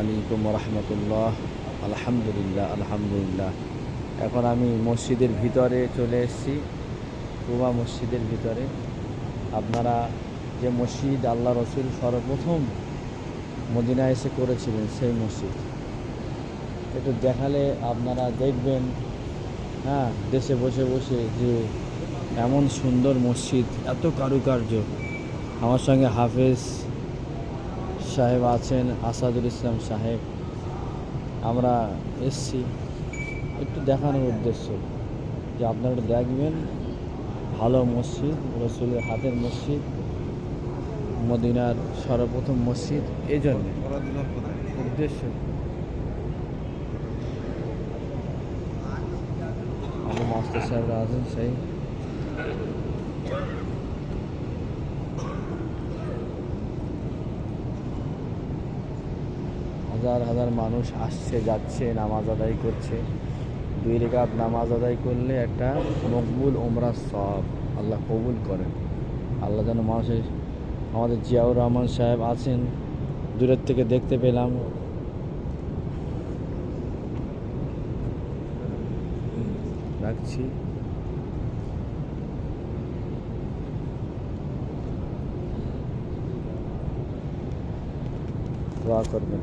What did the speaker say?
আলাইকুম রহমতুল্লাহ। আলহামদুলিল্লাহ আলহামদুলিল্লাহ। এখন আমি মসজিদের ভিতরে চলে এসেছি, কুবা মসজিদের ভিতরে। আপনারা যে মসজিদ আল্লাহ রসুল সর্বপ্রথম মদিনায় এসে করেছিলেন সেই মসজিদ একটু দেখালে আপনারা দেখবেন। হ্যাঁ, দেশে বসে বসে যে এমন সুন্দর মসজিদ, এত কারুকার্য। আমার সঙ্গে হাফেজ সাহেব আছেন, আসাদুল ইসলাম সাহেব। আমরা এসছি একটু দেখানোর উদ্দেশ্য যে আপনারা দেখবেন ভালো মসজিদ, রসুলের হাতের মসজিদ, মদিনার সর্বপ্রথম মসজিদ। এই জন্যে উদ্দেশ্য আমার মাস্টার সাহেবরা আছেন, সেই হাজার হাজার মানুষ আসছে যাচ্ছে, নামাজ আদায় করছে। 2 রাকাত নামাজ আদায় করলে একটা মকবুল ওমরা সওয়াব আল্লাহ কবুল করেন। আল্লাহ যেন মানুষের, আমাদের জিয়াউর রহমান সাহেব আছেন, দূরের থেকে দেখতে পেলাম। রাখছি। দোয়া করবেন।